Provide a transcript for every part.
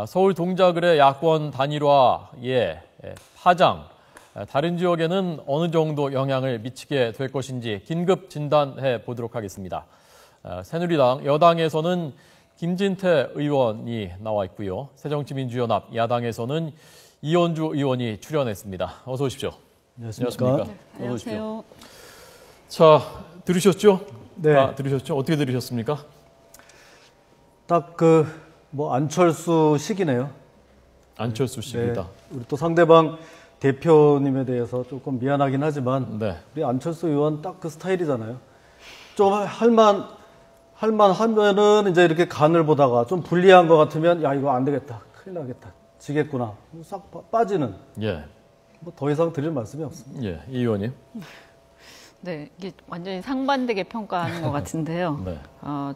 서울 동작을의 야권 단일화의 파장, 다른 지역에는 어느 정도 영향을 미치게 될 것인지 긴급 진단해 보도록 하겠습니다. 새누리당, 여당에서는 김진태 의원이 나와 있고요. 새정치민주연합, 야당에서는 이현주 의원이 출연했습니다. 어서 오십시오. 안녕하십니까. 네, 어서 오십시오. 자, 들으셨죠? 네. 다 들으셨죠? 어떻게 들으셨습니까? 딱 안철수 식이네요. 안철수 씨입니다. 네. 우리 또 상대방 대표님에 대해서 조금 미안하긴 하지만 네. 우리 안철수 의원 딱 그 스타일이잖아요. 좀 할만하면은 이제 이렇게 간을 보다가 좀 불리한 것 같으면 야 이거 안 되겠다, 큰일 나겠다, 지겠구나, 싹 빠지는. 예. 뭐 더 이상 드릴 말씀이 없습니다. 예, 이 의원님. 네, 이게 완전히 상반되게 평가하는 것 같은데요. 네.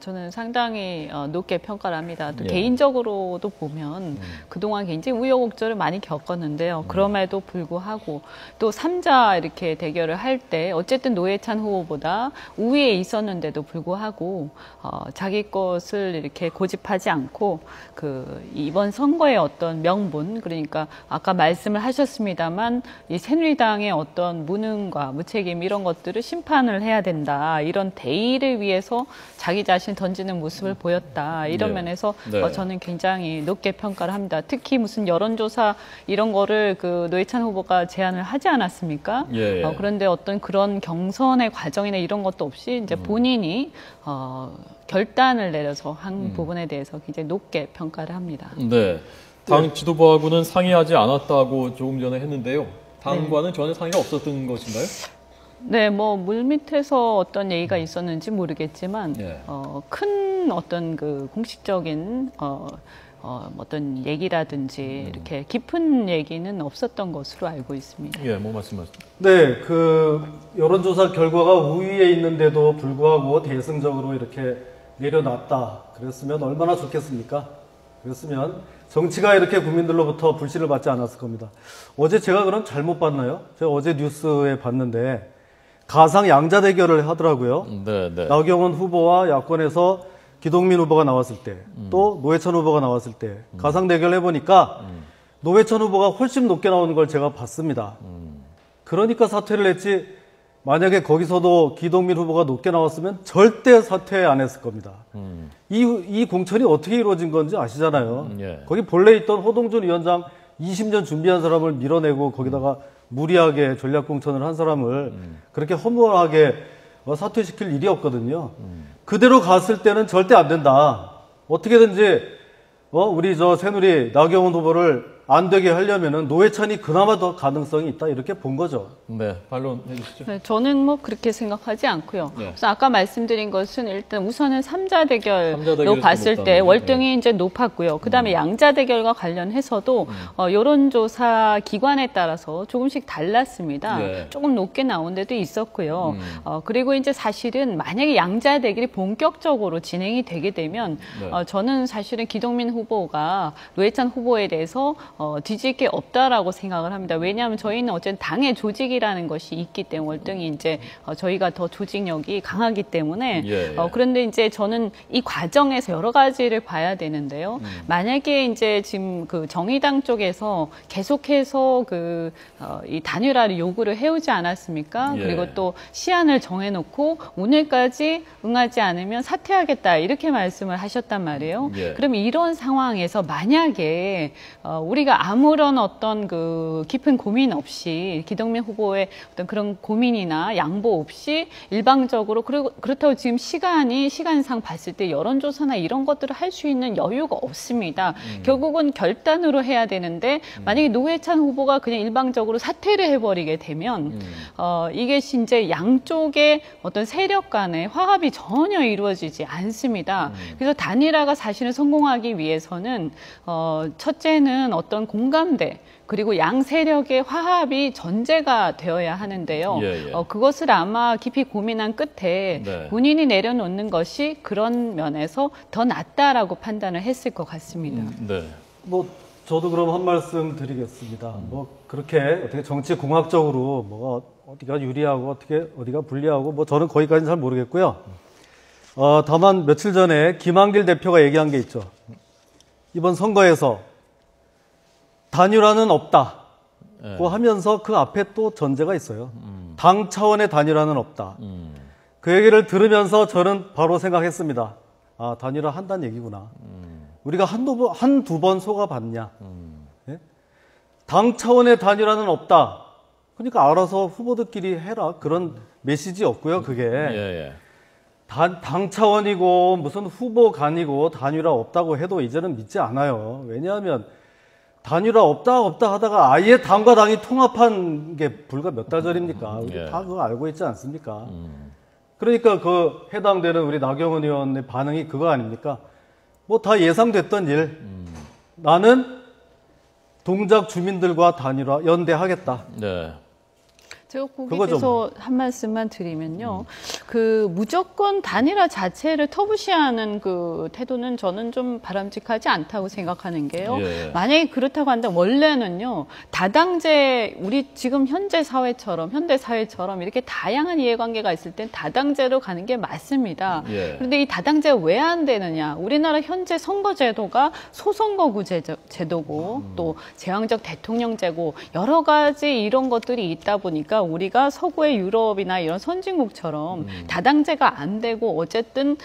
저는 상당히 높게 평가를 합니다. 또 예. 개인적으로도 보면 그동안 굉장히 우여곡절을 많이 겪었는데요. 그럼에도 불구하고 또 3자 이렇게 대결을 할 때 어쨌든 노회찬 후보보다 우위에 있었는데도 불구하고 자기 것을 이렇게 고집하지 않고 이번 선거의 어떤 명분, 그러니까 아까 말씀을 하셨습니다만 이 새누리당의 어떤 무능과 무책임 이런 것들을 심판을 해야 된다. 이런 대의를 위해서 자기 자신 던지는 모습을 보였다. 이런 네. 면에서 네. 저는 굉장히 높게 평가를 합니다. 특히 무슨 여론조사 이런 거를 노회찬 후보가 제안을 하지 않았습니까? 예. 그런데 어떤 그런 경선의 과정이나 이런 것도 없이 이제 본인이 결단을 내려서 한 부분에 대해서 굉장히 높게 평가를 합니다. 네. 당 지도부하고는 상의하지 않았다고 조금 전에 했는데요. 당과는 전혀 상의가 없었던 것인가요? 네, 물밑에서 어떤 얘기가 있었는지 모르겠지만, 예. 큰 어떤 공식적인, 어떤 얘기라든지, 이렇게 깊은 얘기는 없었던 것으로 알고 있습니다. 예, 말씀하시죠. 네, 여론조사 결과가 우위에 있는데도 불구하고 대승적으로 이렇게 내려놨다. 그랬으면 얼마나 좋겠습니까? 그랬으면 정치가 이렇게 국민들로부터 불신을 받지 않았을 겁니다. 어제 제가 그럼 잘못 봤나요? 제가 어제 뉴스에 봤는데 가상 양자 대결을 하더라고요. 네, 네. 나경원 후보와 야권에서 기동민 후보가 나왔을 때, 또 노회찬 후보가 나왔을 때 가상 대결을 해보니까 노회찬 후보가 훨씬 높게 나오는 걸 제가 봤습니다. 그러니까 사퇴를 했지, 만약에 거기서도 기동민 후보가 높게 나왔으면 절대 사퇴 안 했을 겁니다. 이 공천이 어떻게 이루어진 건지 아시잖아요. 예. 거기 본래 있던 호동준 위원장 20년 준비한 사람을 밀어내고 거기다가 무리하게 전략 공천을 한 사람을 그렇게 허무하게 사퇴시킬 일이 없거든요. 그대로 갔을 때는 절대 안 된다. 어떻게든지 우리 새누리 나경원 후보를 안 되게 하려면은 노회찬이 그나마 더 가능성이 있다, 이렇게 본 거죠. 네, 반론해 주시죠. 네, 저는 그렇게 생각하지 않고요. 네. 그래서 아까 말씀드린 것은 일단 우선은 3자 대결로 대결에서 봤을 때 높다는 월등히 이제 높았고요. 그다음에 양자 대결과 관련해서도 여론조사 기관에 따라서 조금씩 달랐습니다. 네. 조금 높게 나온 데도 있었고요. 그리고 이제 사실은 만약에 양자 대결이 본격적으로 진행이 되게 되면 네. 저는 사실은 기동민 후보가 노회찬 후보에 대해서 뒤질 게 없다라고 생각을 합니다. 왜냐하면 저희는 어쨌든 당의 조직이라는 것이 있기 때문에 월등히 이제 저희가 더 조직력이 강하기 때문에 예. 그런데 이제 저는 이 과정에서 여러 가지를 봐야 되는데요. 만약에 이제 지금 정의당 쪽에서 계속해서 이 단일화를 요구를 해오지 않았습니까? 예. 그리고 또 시한을 정해놓고 오늘까지 응하지 않으면 사퇴하겠다 이렇게 말씀을 하셨단 말이에요. 예. 그럼 이런 상황에서 만약에 우리가 아무런 어떤 깊은 고민 없이 기동민 후보의 어떤 그런 고민이나 양보 없이 일방적으로 그렇다고 지금 시간상 봤을 때 여론조사나 이런 것들을 할 수 있는 여유가 없습니다. 결국은 결단으로 해야 되는데 만약에 노회찬 후보가 그냥 일방적으로 사퇴를 해버리게 되면 이게 이제 양쪽의 어떤 세력 간의 화합이 전혀 이루어지지 않습니다. 그래서 단일화가 사실은 성공하기 위해서는 첫째는 어떤 공감대 그리고 양 세력의 화합이 전제가 되어야 하는데요. 예. 그것을 아마 깊이 고민한 끝에 네. 본인이 내려놓는 것이 그런 면에서 더 낫다라고 판단을 했을 것 같습니다. 네. 저도 그럼 한 말씀 드리겠습니다. 그렇게 어떻게 정치 공학적으로 뭐가 어디가 유리하고 어디가 불리하고 저는 거기까지는 잘 모르겠고요. 다만 며칠 전에 김한길 대표가 얘기한 게 있죠. 이번 선거에서 단일화는 없다고 하면서 그 앞에 또 전제가 있어요. 당 차원의 단일화는 없다. 그 얘기를 들으면서 저는 바로 생각했습니다. 아, 단일화 한다는 얘기구나. 우리가 한두 번 속아봤냐. 예? 당 차원의 단일화는 없다. 그러니까 알아서 후보들끼리 해라. 그런 메시지였고요, 그게. 예. 당 차원이고 무슨 후보 간이고 단일화 없다고 해도 이제는 믿지 않아요. 왜냐하면 단일화 없다 하다가 아예 당과 당이 통합한 게 불과 몇 달 전입니까? 우리 예. 다 그거 알고 있지 않습니까? 그러니까 그 해당되는 우리 나경원 의원의 반응이 그거 아닙니까? 뭐 다 예상됐던 일. 나는 동작 주민들과 단일화 연대하겠다. 네. 제가 거기에 그거죠, 대해서 한 말씀만 드리면요. 그 무조건 단일화 자체를 터부시하는 그 태도는 저는 좀 바람직하지 않다고 생각하는 게요. 예. 만약에 그렇다고 한다면 원래는요. 다당제, 우리 지금 현재 사회처럼, 현대 사회처럼 이렇게 다양한 이해관계가 있을 땐 다당제로 가는 게 맞습니다. 예. 그런데 이 다당제가 왜 안 되느냐. 우리나라 현재 선거제도가 소선거구 제도고 또 제왕적 대통령제고 여러 가지 이런 것들이 있다 보니까 우리가 서구의 유럽이나 이런 선진국처럼 다당제가 안 되고 어쨌든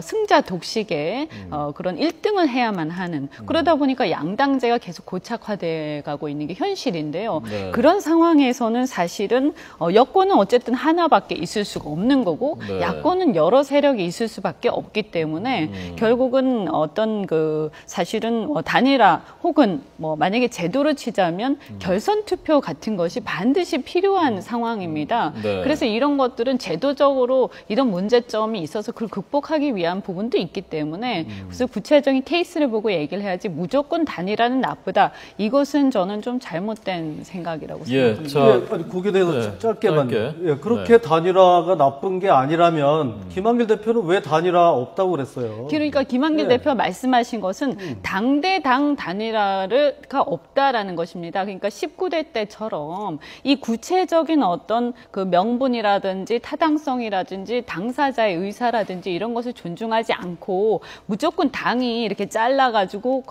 승자 독식에 그런 1등을 해야만 하는 그러다 보니까 양당제가 계속 고착화돼 가고 있는 게 현실인데요. 네. 그런 상황에서는 사실은 여권은 어쨌든 하나밖에 있을 수가 없는 거고 네. 야권은 여러 세력이 있을 수밖에 없기 때문에 결국은 어떤 그 사실은 단일화 혹은 뭐 만약에 제도를 치자면 결선 투표 같은 것이 반드시 필요한 상황입니다. 네. 그래서 이런 것들은 제도적으로 이런 문제점이 있어서 그걸 극복하기 위한 부분도 있기 때문에 그래서 구체적인 케이스를 보고 얘기를 해야지 무조건 단일화는 나쁘다. 이것은 저는 좀 잘못된 생각이라고 생각합니다. 자, 예, 아니, 거기에 대해서 네, 짧게만. 짧게. 예, 그렇게 단일화가 나쁜 게 아니라면 김한길 대표는 왜 단일화 없다고 그랬어요? 그러니까 김한길 네. 대표가 말씀하신 것은 당대당 단일화가 없다라는 것입니다. 그러니까 19대 때처럼 이 구체적인 어떤 그 명분이라든지 타당성이라든지 당사자의 의사라든지 이런 것을 존중하지 않고 무조건 당이 이렇게 잘라가지고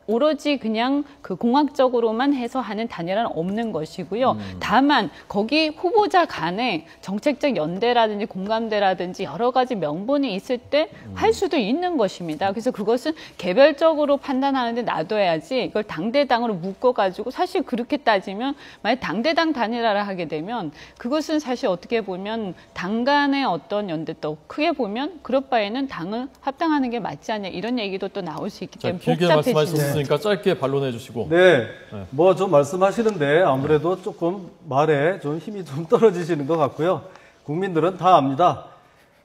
오로지 그냥 그 공학적으로만 해서 하는 단일화는 없는 것이고요. 다만 거기 후보자 간에 정책적 연대라든지 공감대라든지 여러 가지 명분이 있을 때 할 수도 있는 것입니다. 그래서 그것은 개별적으로 판단하는데 놔둬야지 이걸 당대당으로 묶어가지고 사실 그렇게 따지면 만약 당대당 단일화를 하게 되면 그것은 사실 어떻게 보면 당 간의 어떤 연대도 크게 보면 그럴 바에는 당을 합당하는 게 맞지 않냐 이런 얘기도 또 나올 수 있기 자, 때문에 길게 복잡해지는 말씀하셨으니까 짧게 반론해 주시고. 네. 뭐 좀 말씀하시는데 아무래도 조금 말에 좀 힘이 좀 떨어지시는 것 같고요. 국민들은 다 압니다.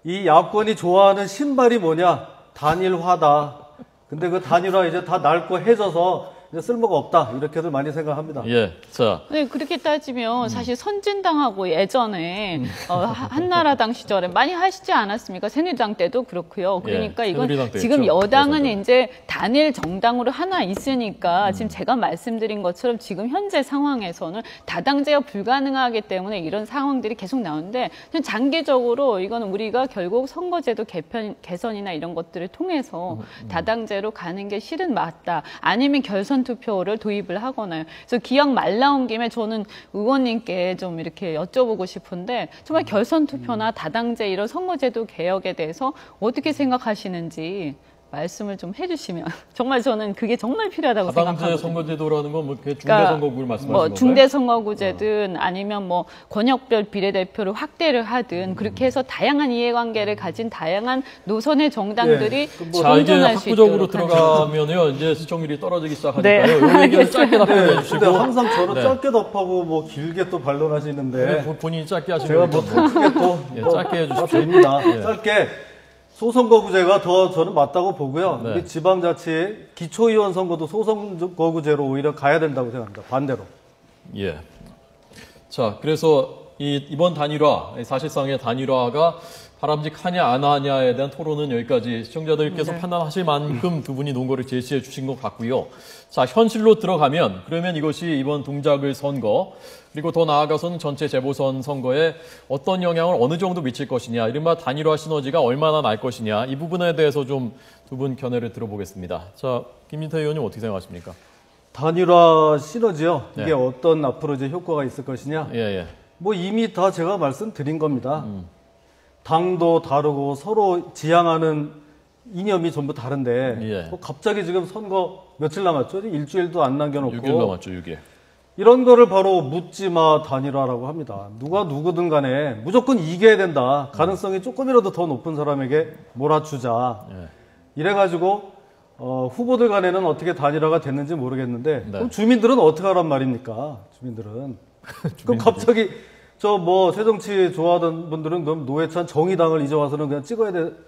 이 야권이 좋아하는 신발이 뭐냐? 단일화다. 근데 그 단일화 이제 다 낡고 해져서 이제 쓸모가 없다. 이렇게들 많이 생각합니다. 예. 자, 네, 그렇게 따지면 사실 선진당하고 예전에 한나라당 시절에 많이 하시지 않았습니까? 새누리당 때도 그렇고요. 그러니까 예, 이건 새누리당 때 지금 있죠. 여당은 예전에. 이제 단일 정당으로 하나 있으니까 지금 제가 말씀드린 것처럼 지금 현재 상황에서는 다당제가 불가능하기 때문에 이런 상황들이 계속 나오는데 장기적으로 이건 우리가 결국 선거제도 개선이나 이런 것들을 통해서 다당제로 가는 게 실은 맞다. 아니면 결선 투표를 도입을 하거나요. 그래서 기왕 말 나온 김에 저는 의원님께 좀 이렇게 여쭤보고 싶은데 정말 결선 투표나 다당제 이런 선거제도 개혁에 대해서 어떻게 생각하시는지 말씀을 좀 해주시면 정말 저는 그게 정말 필요하다고 다당제 생각하거든요. 선거제도라는 건 뭐 중대선거구를 말씀하시는 뭐 건가요? 중대선거구제든 아니면 뭐 권역별 비례대표를 확대를 하든 그렇게 해서 다양한 이해관계를 가진 다양한 노선의 정당들이 예, 뭐 자, 이제 공존할 수 학구적으로 있도록 하는 들어가면요. 이제 시청률이 떨어지기 시작하니까요. 네, 이 얘기를 짧게 답변해 네, 주시고. 근데 항상 저는 네. 짧게 답하고 뭐 길게 또 반론하시는데 본인이 짧게 하시는 제가 뭐 거니까 크게 또 예, 뭐 짧게 해주십시오. 됩니다. 예. 짧게 소선거구제가 더 저는 맞다고 보고요. 네. 우리 지방자치 기초의원 선거도 소선거구제로 오히려 가야 된다고 생각합니다. 반대로. 예. 자, 그래서 이번 단일화, 사실상의 단일화가 바람직하냐 안 하냐에 대한 토론은 여기까지 시청자들께서 판단하실 만큼 두 분이 논거를 제시해 주신 것 같고요. 자, 현실로 들어가면 그러면 이것이 이번 동작을 선거 그리고 더 나아가서는 전체 재보선 선거에 어떤 영향을 어느 정도 미칠 것이냐, 이른바 단일화 시너지가 얼마나 날 것이냐, 이 부분에 대해서 좀 두 분 견해를 들어보겠습니다. 자, 김민태 의원님 어떻게 생각하십니까? 단일화 시너지요. 네. 이게 어떤 앞으로 이제 효과가 있을 것이냐. 예. 뭐 이미 다 제가 말씀드린 겁니다. 당도 다르고 서로 지향하는 이념이 전부 다른데 예. 뭐 갑자기 지금 선거 며칠 남았죠? 일주일도 안 남겨놓고 6일 남았죠, 6일. 이런 거를 바로 묻지마 단일화라고 합니다. 누가 누구든 간에 무조건 이겨야 된다. 가능성이 조금이라도 더 높은 사람에게 몰아주자. 예. 이래가지고 후보들 간에는 어떻게 단일화가 됐는지 모르겠는데 네. 그럼 주민들은 어떻게 하란 말입니까? 주민들은. 그럼 갑자기 저 뭐 새정치 좋아하던 분들은 그럼 노회찬 정의당을 이제 와서는 그냥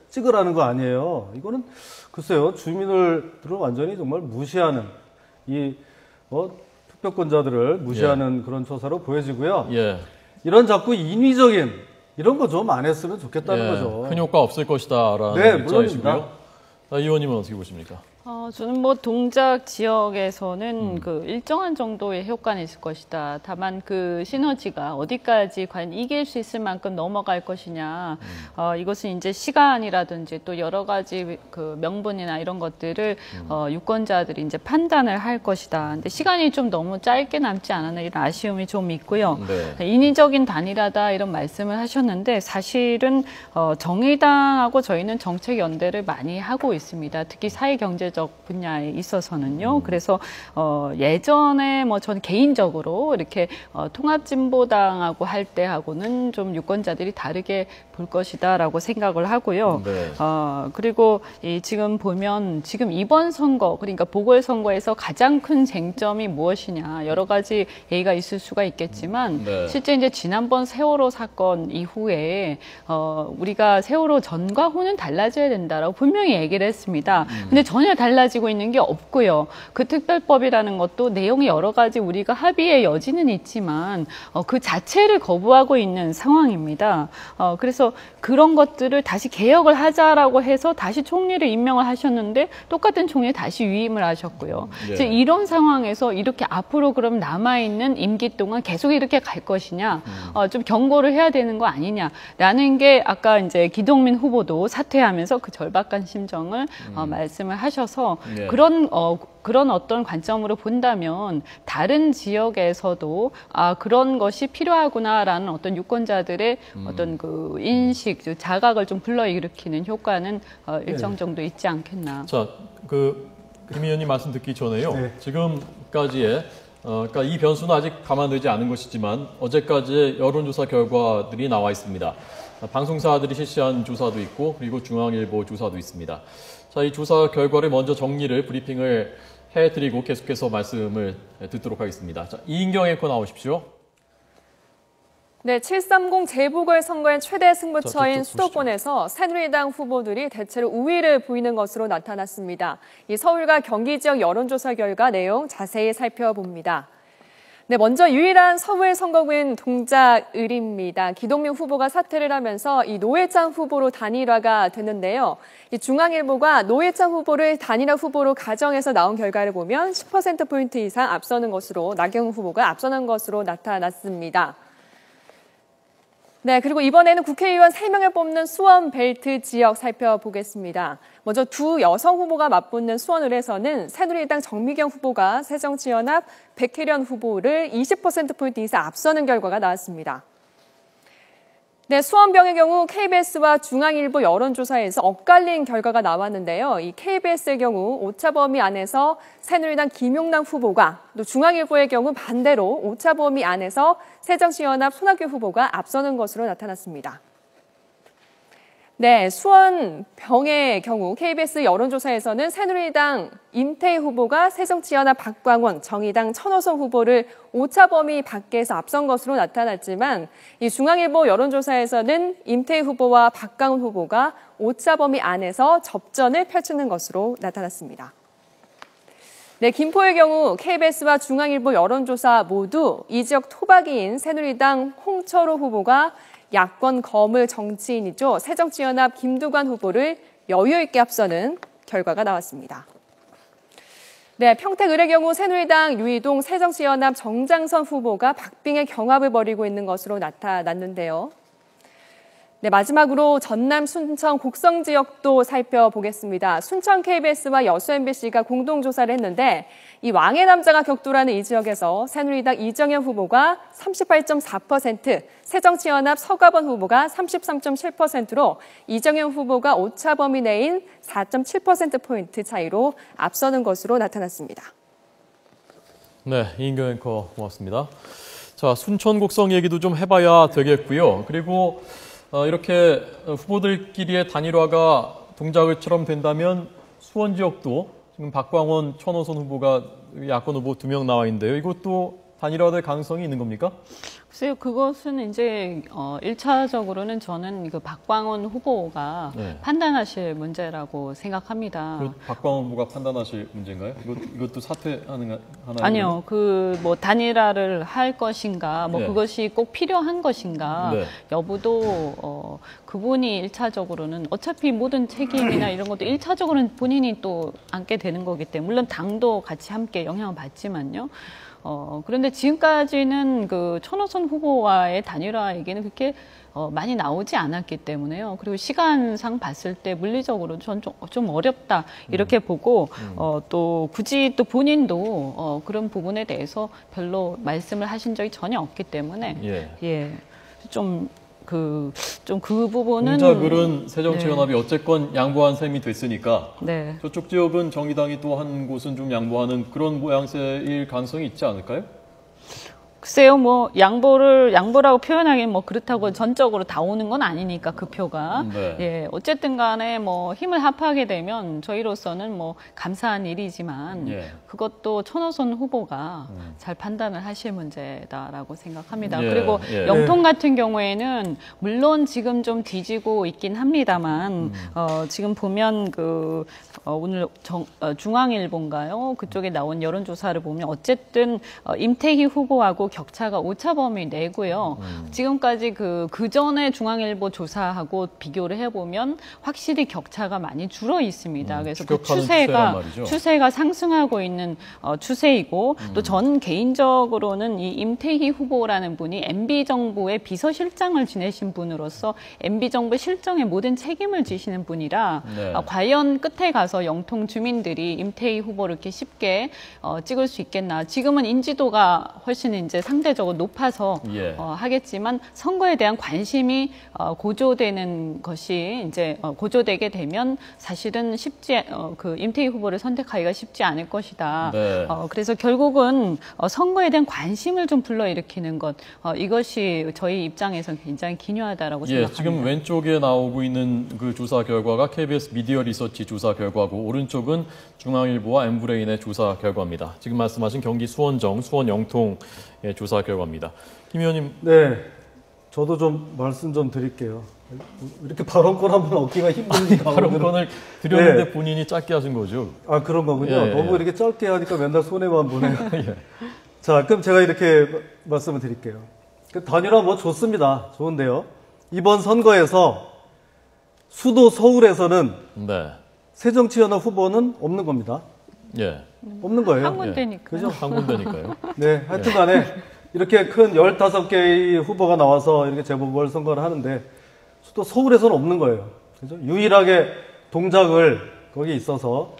찍으라는 거 아니에요. 이거는 글쎄요 주민들을 완전히 정말 무시하는 이 투표권자들을 무시하는 그런 조사로 보여지고요. 예. 이런 자꾸 인위적인 이런 거 좀 안 했으면 좋겠다는 거죠. 큰 효과 없을 것이다라는 네, 입장이시고요. 물론입니다. 자, 이 의원님은 어떻게 보십니까? 저는 뭐 동작 지역에서는 그 일정한 정도의 효과는 있을 것이다. 다만 그 시너지가 어디까지 과연 이길 수 있을 만큼 넘어갈 것이냐. 이것은 이제 시간이라든지 또 여러 가지 그 명분이나 이런 것들을 유권자들이 이제 판단을 할 것이다. 근데 시간이 좀 너무 짧게 남지 않았나 이런 아쉬움이 좀 있고요. 네. 인위적인 단일화다 이런 말씀을 하셨는데 사실은 정의당하고 저희는 정책 연대를 많이 하고 있습니다. 특히 사회경제적 분야에 있어서는요. 그래서 예전에 뭐 전 개인적으로 이렇게 통합진보당하고 할 때하고는 좀 유권자들이 다르게 볼 것이다라고 생각을 하고요. 네. 그리고 지금 보면 지금 이번 선거 그러니까 보궐선거에서 가장 큰 쟁점이 무엇이냐 여러 가지 얘기가 있을 수가 있겠지만 네. 실제 이제 지난번 세월호 사건 이후에 우리가 세월호 전과 후는 달라져야 된다라고 분명히 얘기를 했습니다. 근데 전혀 달라지고 있는 게 없고요. 그 특별법이라는 것도 내용이 여러 가지 우리가 합의의 여지는 있지만 그 자체를 거부하고 있는 상황입니다. 그래서 그런 것들을 다시 개혁을 하자라고 해서 다시 총리를 임명을 하셨는데 똑같은 총리에 다시 위임을 하셨고요. 예. 이제 이런 상황에서 이렇게 앞으로 그럼 남아있는 임기 동안 계속 이렇게 갈 것이냐, 좀 경고를 해야 되는 거 아니냐라는 게 아까 이제 기동민 후보도 사퇴하면서 그 절박한 심정을 말씀을 하셔서 예. 그런 어떤 관점으로 본다면 다른 지역에서도 그런 것이 필요하구나라는 어떤 유권자들의 어떤 그 인식, 자각을 좀 불러일으키는 효과는 일정 정도 있지 않겠나. 자, 김 의원님 말씀 듣기 전에요. 네. 지금까지의 그러니까 이 변수는 아직 감안되지 않은 것이지만 어제까지의 여론조사 결과들이 나와 있습니다. 방송사들이 실시한 조사도 있고 그리고 중앙일보 조사도 있습니다. 자, 이 조사 결과를 먼저 정리를 브리핑을 해드리고 계속해서 말씀을 듣도록 하겠습니다. 자, 이인경 앵커 나오십시오. 네, 730 재보궐선거의 최대 승부처인 자, 수도권에서 새누리당 후보들이 대체로 우위를 보이는 것으로 나타났습니다. 이 서울과 경기 지역 여론조사 결과 내용 자세히 살펴봅니다. 네, 먼저 유일한 서울 선거구인 동작을입니다. 기동민 후보가 사퇴를 하면서 이 노회찬 후보로 단일화가 됐는데요. 이 중앙일보가 노회찬 후보를 단일화 후보로 가정해서 나온 결과를 보면 10%포인트 이상 앞서는 것으로 나경원 후보가 앞서는 것으로 나타났습니다. 네, 그리고 이번에는 국회의원 3명을 뽑는 수원 벨트 지역 살펴보겠습니다. 먼저 두 여성 후보가 맞붙는 수원을에서는 새누리당 정미경 후보가 새정치연합 백혜련 후보를 20%포인트 이상 앞서는 결과가 나왔습니다. 네, 수원병의 경우 KBS와 중앙일보 여론조사에서 엇갈린 결과가 나왔는데요. 이 KBS의 경우 오차 범위 안에서 새누리당 김용남 후보가 또 중앙일보의 경우 반대로 오차 범위 안에서 새정치연합 손학규 후보가 앞서는 것으로 나타났습니다. 네, 수원병의 경우 KBS 여론조사에서는 새누리당 임태희 후보가 새정치연합 박광원, 정의당 천호성 후보를 오차 범위 밖에서 앞선 것으로 나타났지만 이 중앙일보 여론조사에서는 임태희 후보와 박광원 후보가 오차 범위 안에서 접전을 펼치는 것으로 나타났습니다. 네, 김포의 경우 KBS와 중앙일보 여론조사 모두 이 지역 토박이인 새누리당 홍철호 후보가 야권 거물 정치인이죠. 새정치연합 김두관 후보를 여유 있게 앞서는 결과가 나왔습니다. 네, 평택을의 경우 새누리당 유이동 새정치연합 정장선 후보가 박빙의 경합을 벌이고 있는 것으로 나타났는데요. 네, 마지막으로 전남 순천 곡성 지역도 살펴보겠습니다. 순천 KBS와 여수 MBC가 공동 조사를 했는데 이 왕의 남자가 격돌하는 이 지역에서 새누리당 이정현 후보가 38.4%, 새정치연합 서가번 후보가 33.7%로 이정현 후보가 오차 범위 내인 4.7%포인트 차이로 앞서는 것으로 나타났습니다. 네, 이인경 앵커 고맙습니다. 자, 순천 곡성 얘기도 좀 해봐야 되겠고요. 그리고 이렇게 후보들끼리의 단일화가 동작을처럼 된다면 수원 지역도 지금 박광원, 천호선 후보가 야권 후보 2명 나와 있는데요. 이것도 단일화될 가능성이 있는 겁니까? 글쎄요, 그것은 이제 1차적으로는 저는 그 박광원 후보가 네. 판단하실 문제라고 생각합니다. 박광원 후보가 판단하실 문제인가요? 이것도 사퇴하나요? 아니요, 그 뭐 단일화를 할 것인가, 뭐 네. 그것이 꼭 필요한 것인가 네. 여부도 그분이 1차적으로는 어차피 모든 책임이나 이런 것도 1차적으로는 본인이 또 안게 되는 거기 때문에 물론 당도 같이 함께 영향을 받지만요. 그런데 지금까지는 그 천호선 후보와의 단일화 얘기는 그렇게 많이 나오지 않았기 때문에요. 그리고 시간상 봤을 때 물리적으로 전 좀 어렵다 이렇게 보고 또 굳이 또 본인도 그런 부분에 대해서 별로 말씀을 하신 적이 전혀 없기 때문에 좀 그 부분은 공작을은 새정치연합이 어쨌건 양보한 셈이 됐으니까 네. 저쪽 지역은 정의당이 또 한 곳은 좀 양보하는 그런 모양새일 가능성이 있지 않을까요? 글쎄요, 뭐 양보라고 표현하기는 뭐 그렇다고 전적으로 다 오는 건 아니니까 그 표가 예 어쨌든 간에 뭐 힘을 합하게 되면 저희로서는 뭐 감사한 일이지만 그것도 천호선 후보가 잘 판단을 하실 문제다라고 생각합니다. 그리고 영통 같은 경우에는 물론 지금 좀 뒤지고 있긴 합니다만 지금 보면 그 오늘 중앙일보인가요? 그쪽에 나온 여론조사를 보면 어쨌든 임태희 후보하고 격차가 오차 범위 내고요. 지금까지 그 전에 중앙일보 조사하고 비교를 해보면 확실히 격차가 많이 줄어 있습니다. 그래서 그 추세가 상승하고 있는 추세이고 또 전 개인적으로는 이 임태희 후보라는 분이 MB 정부의 비서실장을 지내신 분으로서 MB 정부 실정의 모든 책임을 지시는 분이라 과연 끝에 가서 영통 주민들이 임태희 후보를 이렇게 쉽게 찍을 수 있겠나? 지금은 인지도가 훨씬 이제 상대적으로 높아서 하겠지만 선거에 대한 관심이 고조되는 것이 이제 고조되게 되면 사실은 그 임태희 후보를 선택하기가 쉽지 않을 것이다. 그래서 결국은 선거에 대한 관심을 좀 불러일으키는 것 이것이 저희 입장에서는 굉장히 기묘하다라고 생각합니다. 지금 왼쪽에 나오고 있는 그 조사 결과가 KBS 미디어 리서치 조사 결과고 오른쪽은 중앙일보와 엠브레인의 조사 결과입니다. 지금 말씀하신 경기 수원 영통의 조사 결과입니다. 김 의원님. 네, 저도 좀 말씀 좀 드릴게요. 이렇게 발언권 한번 얻기가 힘듭니다. 발언권을 드렸는데 본인이 짧게 하신 거죠? 아, 그런 거군요. 너무 이렇게 짧게 하니까 맨날 손해만 보네요. 자, 그럼 제가 이렇게 말씀을 드릴게요. 단일화 뭐 좋습니다. 좋은데요. 이번 선거에서 수도 서울에서는 새정치연합 후보는 없는 겁니다. 없는 거예요. 한 군데니까요. 그죠? 한 군데니까요. 네, 하여튼 간에 이렇게 큰 15개의 후보가 나와서 이렇게 재보궐선거를 하는데 또 서울에서는 없는 거예요. 그죠? 유일하게 동작을 거기 있어서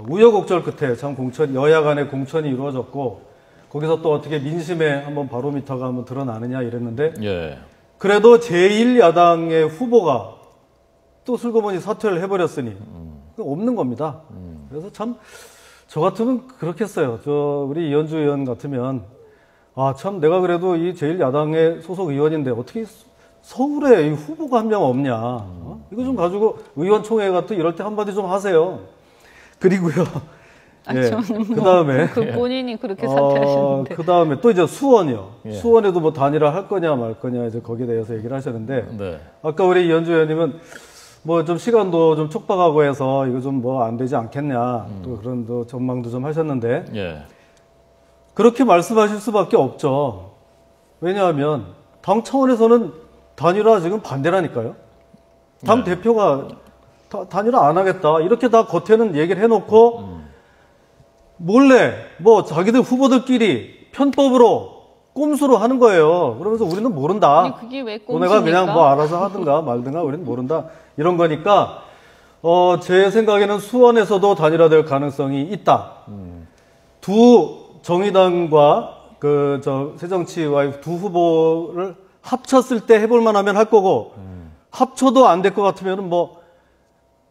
우여곡절 끝에 참 여야 간의 공천이 이루어졌고 거기서 또 어떻게 민심의 한번 바로미터가 한번 드러나느냐 이랬는데 그래도 제1야당의 후보가 또 슬그머니 사퇴를 해버렸으니 없는 겁니다. 그래서 참 저 같으면 그렇겠어요. 우리 이현주 의원 같으면 참 내가 그래도 이 제1야당의 소속 의원인데 어떻게 서울에 이 후보가 한 명 없냐. 이거 좀 가지고 의원총회 같은 이럴 때 한마디 좀 하세요. 그리고요. 저는 그 다음에 본인이 그렇게 사퇴하시는데. 그 다음에 또 이제 수원이요. 수원에도 뭐 단일화 할 거냐 말 거냐 이제 거기에 대해서 얘기를 하셨는데 아까 우리 이현주 의원님은 뭐 좀 시간도 좀 촉박하고 해서 이거 좀 뭐 안 되지 않겠냐 또 그런 또 전망도 좀 하셨는데 그렇게 말씀하실 수밖에 없죠. 왜냐하면 당 차원에서는 단일화 지금 반대라니까요. 당 대표가 단일화 안 하겠다 이렇게 다 겉에는 얘기를 해놓고 몰래 뭐 자기들 후보들끼리 편법으로 꼼수로 하는 거예요. 그러면서 우리는 모른다. 아니, 그게 왜 너네가 그냥 꼼수입니까? 뭐 알아서 하든가 말든가 우리는 모른다. 이런 거니까 제 생각에는 수원에서도 단일화될 가능성이 있다. 두 정의당과 새정치와의 두 후보를 합쳤을 때 해볼 만하면 할 거고 합쳐도 안 될 것 같으면은 뭐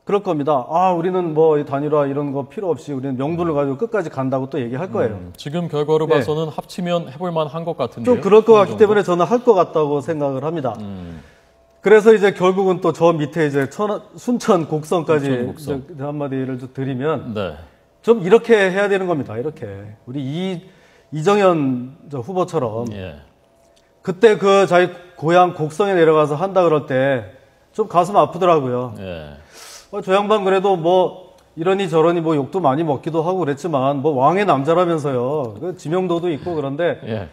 그럴 겁니다. 우리는 뭐 이 단일화 이런 거 필요 없이 우리는 명분을 가지고 끝까지 간다고 또 얘기할 거예요. 지금 결과로 네. 봐서는 합치면 해볼 만한 것 같은데요. 좀 그럴 것 어느 같기 정도? 때문에 저는 할 것 같다고 생각을 합니다. 그래서 이제 결국은 또 저 밑에 이제 순천 곡성까지 순천 곡성. 이제 한마디를 좀 드리면 네. 좀 이렇게 해야 되는 겁니다. 이렇게 우리 이정현 후보처럼 예. 그때 그 자기 고향 곡성에 내려가서 한다 그럴 때 좀 가슴 아프더라고요. 예. 저 양반 그래도 뭐 이러니 저러니 뭐 욕도 많이 먹기도 하고 그랬지만 뭐 왕의 남자라면서요. 그 지명도도 있고 그런데 예.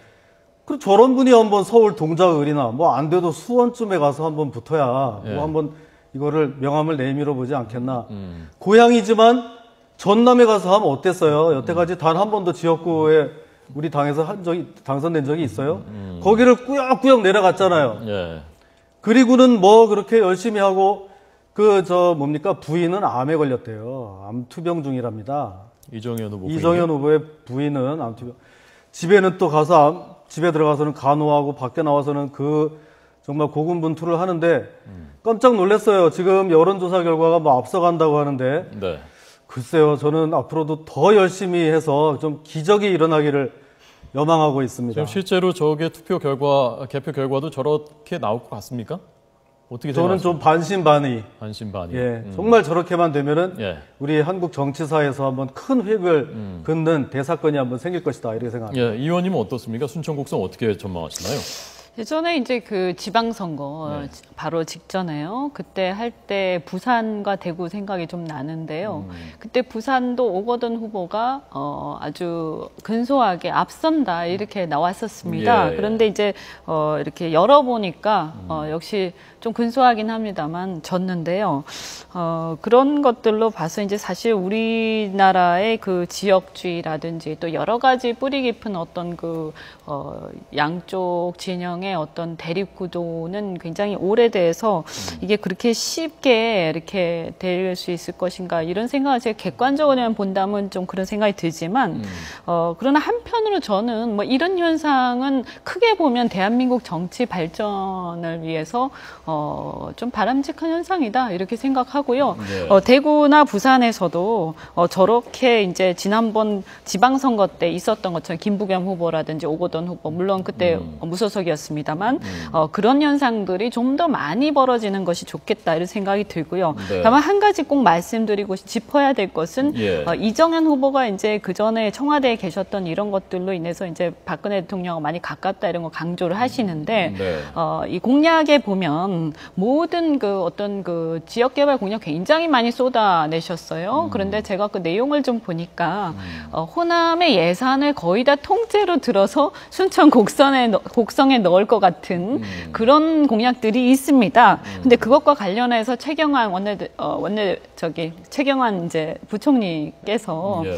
그 저런 분이 한번 서울 동작을이나 뭐 안 돼도 수원쯤에 가서 한번 붙어야 예. 뭐 한번 이거를 명함을 내밀어 보지 않겠나. 고향이지만 전남에 가서 하면 어땠어요? 여태까지 단 한 번도 지역구에 우리 당에서 당선된 적이 있어요? 거기를 꾸역꾸역 내려갔잖아요. 예. 그리고는 뭐 그렇게 열심히 하고 부인은 암에 걸렸대요. 암투병 중이랍니다. 이정현 후보. 이정현 후보의 부인은 암투병. 집에는 또 가서 집에 들어가서는 간호하고 밖에 나와서는 정말 고군분투를 하는데 깜짝 놀랐어요. 지금 여론조사 결과가 뭐 앞서간다고 하는데 네. 글쎄요. 저는 앞으로도 더 열심히 해서 좀 기적이 일어나기를 여망하고 있습니다. 지금 실제로 저게 개표 결과도 저렇게 나올 것 같습니까? 어떻게 저는 생각하세요? 좀 반신반의. 반신반의. 예, 정말 저렇게만 되면은 예. 우리 한국 정치사에서 한번 큰 획을 긋는 대사건이 한번 생길 것이다 이렇게 생각합니다. 예, 이 의원님은 어떻습니까? 순천 곡성 어떻게 전망하시나요? 예전에 이제 그 지방선거 바로 직전에요. 그때 할 때 부산과 대구 생각이 좀 나는데요. 그때 부산도 오거돈 후보가 아주 근소하게 앞선다 이렇게 나왔었습니다. 예. 그런데 이제 이렇게 열어보니까 역시 좀 근소하긴 합니다만 졌는데요. 그런 것들로 봐서 이제 사실 우리나라의 그 지역주의라든지 또 여러 가지 뿌리 깊은 어떤 양쪽 진영의 어떤 대립 구도는 굉장히 오래돼서 이게 그렇게 쉽게 이렇게 될 수 있을 것인가 이런 생각을 제가 객관적으로만 본다면 좀 그런 생각이 들지만 그러나 한편으로 저는 뭐 이런 현상은 크게 보면 대한민국 정치 발전을 위해서 좀 바람직한 현상이다 이렇게 생각하고요. 네. 대구나 부산에서도 저렇게 이제 지난번 지방선거 때 있었던 것처럼 김부겸 후보라든지 오거돈 후보 물론 그때 무소속이었습니다만 그런 현상들이 좀 더 많이 벌어지는 것이 좋겠다 이런 생각이 들고요. 네. 다만 한 가지 꼭 말씀드리고 짚어야 될 것은 예. 이정현 후보가 이제 그 전에 청와대에 계셨던 이런 것들로 인해서 이제 박근혜 대통령과 많이 가깝다 이런 거 강조를 하시는데 네. 이 공약에 보면 모든 어떤 지역 개발 공약 굉장히 많이 쏟아내셨어요. 그런데 제가 그 내용을 좀 보니까 호남의 예산을 거의 다 통째로 들어서 순천 곡성에 넣을 것 같은 그런 공약들이 있습니다. 근데 그것과 관련해서 최경환 최경환 이제 부총리께서 예.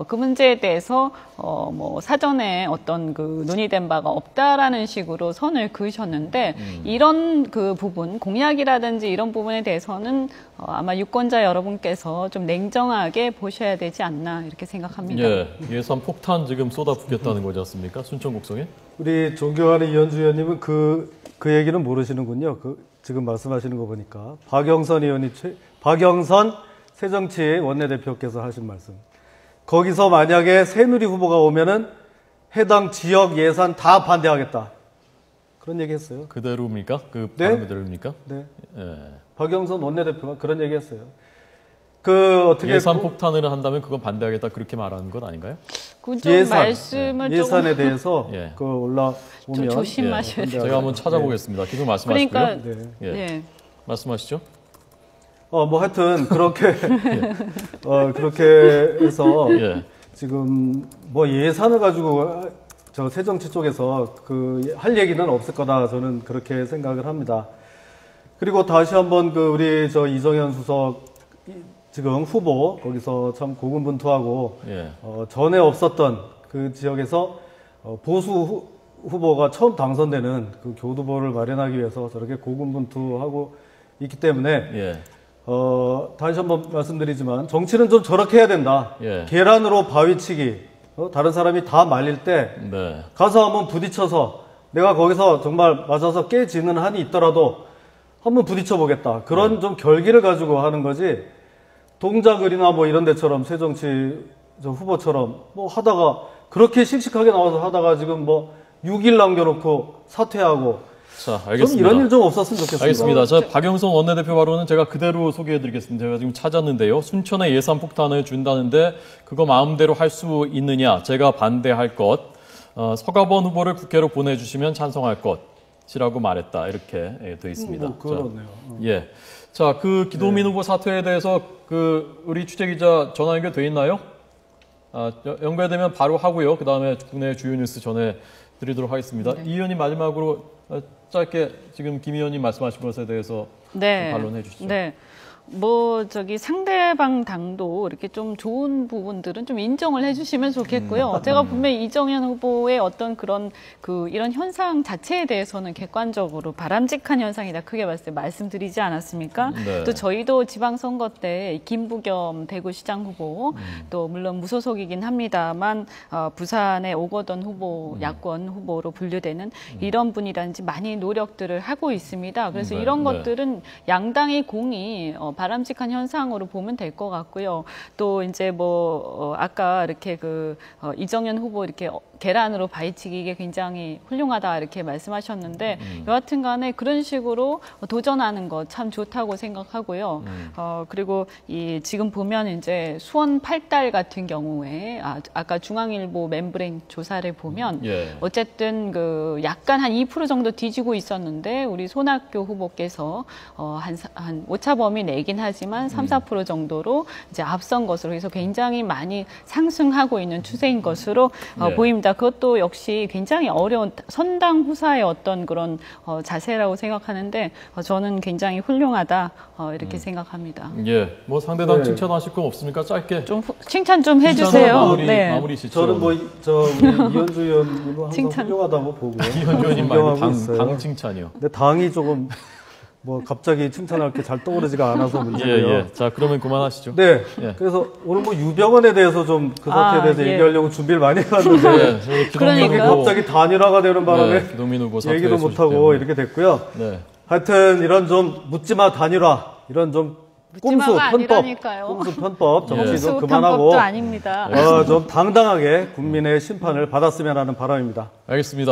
그 문제에 대해서 뭐 사전에 어떤 논의된 바가 없다라는 식으로 선을 그으셨는데 이런 부분 공약이라든지 이런 부분에 대해서는 아마 유권자 여러분께서 좀 냉정하게 보셔야 되지 않나 이렇게 생각합니다. 예. 예산 폭탄 지금 쏟아붓겠다는 거지 않습니까? 순천 곡성에? 우리 존경하는 이현주 의원님은 그 얘기는 모르시는군요. 지금 말씀하시는 거 보니까 박영선 새정치 원내대표께서 하신 말씀. 거기서 만약에 새누리 후보가 오면은 해당 지역 예산 다 반대하겠다. 그런 얘기 했어요. 그대로입니까? 네? 발언 그대로입니까? 네. 예. 박영선 원내대표가 그런 얘기 했어요. 어떻게 예산 폭탄을 한다면 그건 반대하겠다 그렇게 말하는 건 아닌가요? 좀 말씀을 예산에 대해서 예. 올라오면 좀 조심하셔야 돼요. 제가 한번 찾아보겠습니다. 계속 말씀하시고요. 그러니까 네. 예. 네. 말씀하시죠. 뭐 하여튼 그렇게 그렇게 해서 예. 지금 뭐 예산을 가지고 저 새정치 쪽에서 할 얘기는 없을 거다 저는 그렇게 생각을 합니다. 그리고 다시 한번 우리 이정현 수석 지금 후보 거기서 참 고군분투하고 예. 전에 없었던 그 지역에서 보수 후보가 처음 당선되는 그 교두보를 마련하기 위해서 저렇게 고군분투하고 있기 때문에 예. 다시 한번 말씀드리지만 정치는 좀 저렇게 해야 된다. 예. 계란으로 바위치기. 다른 사람이 다 말릴 때 네. 가서 한번 부딪혀서 내가 거기서 정말 맞아서 깨지는 한이 있더라도 한번 부딪혀 보겠다. 그런 좀 결기를 가지고 하는 거지. 동작을이나 뭐 이런 데처럼 새정치 후보처럼 뭐 하다가 그렇게 씩씩하게 나와서 하다가 지금 뭐 6일 남겨놓고 사퇴하고. 자, 좀 알겠습니다. 이런 일 좀 없었으면 좋겠습니다. 알겠습니다. 자, 박영선 원내대표 발언은 제가 그대로 소개해드리겠습니다. 제가 지금 찾았는데요. 순천에 예산 폭탄을 준다는데 그거 마음대로 할 수 있느냐? 제가 반대할 것. 서가번 후보를 국회로 보내주시면 찬성할 것이라고 말했다. 이렇게 되어 있습니다. 그렇네요. 예. 자, 그 기동민 후보 사퇴에 대해서 우리 취재기자 전화 연결돼 있나요? 연결되면 바로 하고요. 그 다음에 국내 주요 뉴스 전해드리도록 하겠습니다. 이 의원님 마지막으로 짧게 지금 김 의원님 말씀하신 것에 대해서 반론해 주시죠. 네. 상대방 당도 이렇게 좀 좋은 부분들은 좀 인정을 해주시면 좋겠고요. 제가 분명히 이정현 후보의 어떤 이런 현상 자체에 대해서는 객관적으로 바람직한 현상이다 크게 봤을 때 말씀드리지 않았습니까? 네. 또 저희도 지방선거 때 김부겸 대구시장 후보 또 물론 무소속이긴 합니다만 부산의 오거돈 후보 야권 후보로 분류되는 이런 분이라든지 많이 노력들을 하고 있습니다. 그래서 네. 이런 네. 것들은 양당의 공이 바람직한 현상으로 보면 될 것 같고요. 또 이제 아까 이렇게 이정현 후보 이렇게 계란으로 바위치기 이게 굉장히 훌륭하다 이렇게 말씀하셨는데 여하튼 간에 그런 식으로 도전하는 거 참 좋다고 생각하고요. 그리고 지금 보면 이제 수원 8달 같은 경우에 아까 중앙일보 멤브레인 조사를 보면 예. 어쨌든 약간 한 2% 정도 뒤지고 있었는데 우리 손학규 후보께서 한 오차범위 내긴 하지만 3, 4% 정도로 이제 앞선 것으로 해서 굉장히 많이 상승하고 있는 추세인 것으로 네. 보입니다. 그것도 역시 굉장히 어려운 선당 후사의 어떤 그런 자세라고 생각하는데 저는 굉장히 훌륭하다 이렇게 생각합니다. 예. 상대당 네. 칭찬하실 건 없습니까? 짧게. 좀 칭찬 좀 해주세요. 마무리 시죠. 저는 우리 이현주 의원님은 항상 칭찬. 훌륭하다고 보고 이현주 의원님 말고 존경하고 당 있어요. 칭찬이요. 근데 당이 조금 갑자기 칭찬할 게 잘 떠오르지가 않아서 문제고요. 예. 자, 그러면 그만하시죠. 네. 예. 그래서 오늘 유병헌에 대해서 좀 그 사태에 대해서 예. 얘기하려고 준비를 많이 해봤는데 네. 기동민 그러니까. 후보. 갑자기 단일화가 되는 바람에 기동민 후보 사퇴 얘기도 소식 못하고 때문에. 이렇게 됐고요. 네. 하여튼 이런 좀 묻지마 단일화 이런 좀 꼼수 묻지마가 편법 아니라니까요. 꼼수 편법 정치 예. 좀 수탄법도 그만하고 아닙니다. 좀 당당하게 국민의 심판을 받았으면 하는 바람입니다. 알겠습니다.